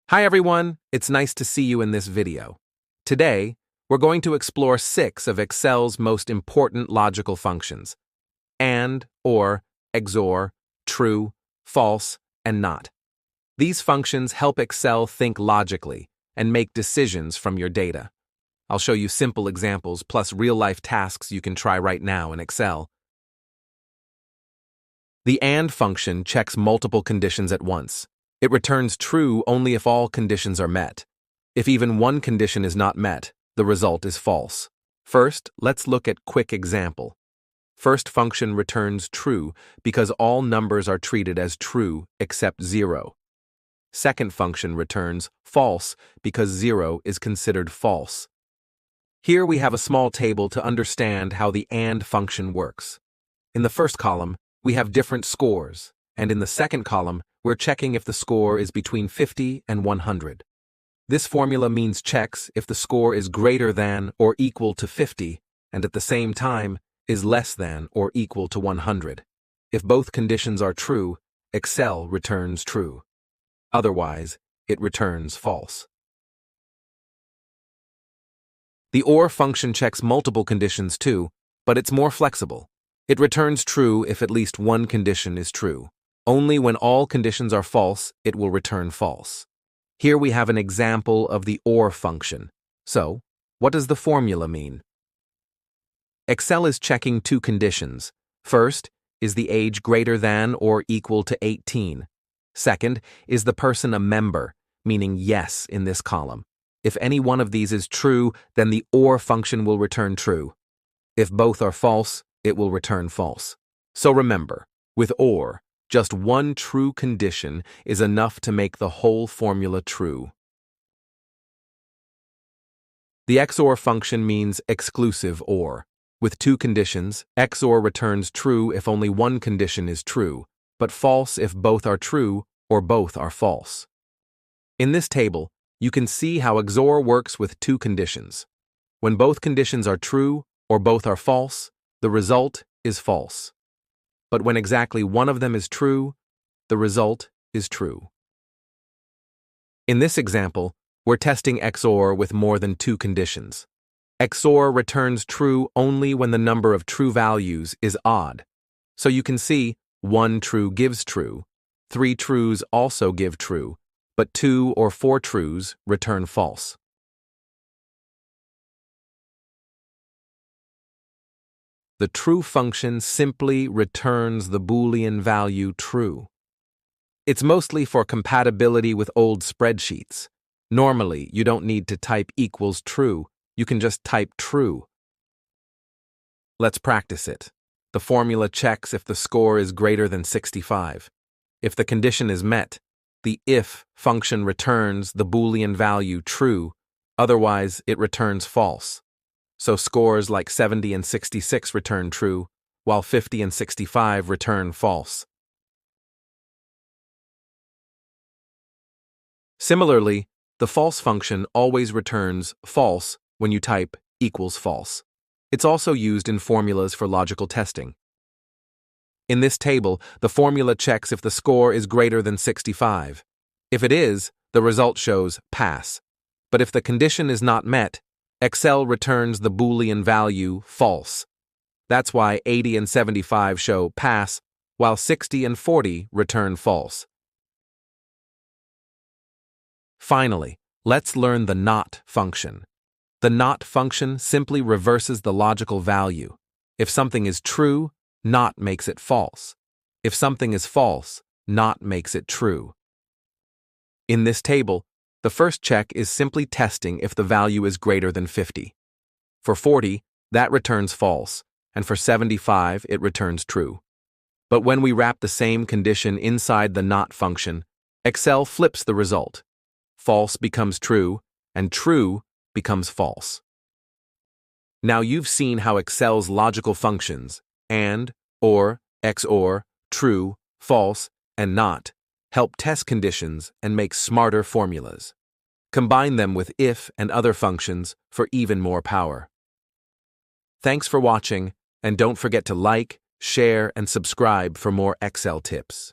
Hi everyone, it's nice to see you in this video. Today, we're going to explore 6 of Excel's most important logical functions: AND, OR, XOR, true, false, and not. These functions help Excel think logically and make decisions from your data. I'll show you simple examples plus real-life tasks you can try right now in Excel. The AND function checks multiple conditions at once. It returns true only if all conditions are met. If even one condition is not met, the result is false. First, let's look at quick example. First function returns true because all numbers are treated as true except 0. Second function returns false because 0 is considered false. Here we have a small table to understand how the AND function works. In the first column, we have different scores, and in the second column, we're checking if the score is between 50 and 100. This formula means checks if the score is greater than or equal to 50 and at the same time is less than or equal to 100. If both conditions are true, Excel returns true. Otherwise, it returns false. The OR function checks multiple conditions too, but it's more flexible. It returns true if at least one condition is true. Only when all conditions are false, it will return false. Here we have an example of the OR function. So, what does the formula mean? Excel is checking 2 conditions. First, is the age greater than or equal to 18? Second, is the person a member, meaning yes in this column? If any one of these is true, then the OR function will return true. If both are false, it will return false. So remember, with OR, just one true condition is enough to make the whole formula true. The XOR function means exclusive OR. With 2 conditions, XOR returns true if only one condition is true, but false if both are true or both are false. In this table, you can see how XOR works with 2 conditions. When both conditions are true or both are false, the result is false. But when exactly one of them is true, the result is true. In this example, we're testing XOR with more than 2 conditions. XOR returns true only when the number of true values is odd. So you can see 1 true gives true, 3 trues also give true, but 2 or 4 trues return false. The true function simply returns the Boolean value true. It's mostly for compatibility with old spreadsheets. Normally, you don't need to type equals true, you can just type true. Let's practice it. The formula checks if the score is greater than 65. If the condition is met, the if function returns the Boolean value true, otherwise it returns false. So scores like 70 and 66 return true, while 50 and 65 return false. Similarly, the false function always returns false when you type equals false. It's also used in formulas for logical testing. In this table, the formula checks if the score is greater than 65. If it is, the result shows pass. But if the condition is not met, Excel returns the Boolean value false. That's why 80 and 75 show pass, while 60 and 40 return false. Finally, let's learn the NOT function. The NOT function simply reverses the logical value. If something is true, NOT makes it false. If something is false, NOT makes it true. In this table, the first check is simply testing if the value is greater than 50. For 40, that returns false, and for 75, it returns true. But when we wrap the same condition inside the NOT function, Excel flips the result. False becomes true, and true becomes false. Now you've seen how Excel's logical functions, AND, OR, XOR, true, false, and NOT, help test conditions and make smarter formulas. Combine them with if and other functions for even more power. Thanks for watching, and don't forget to like, share, and subscribe for more Excel tips.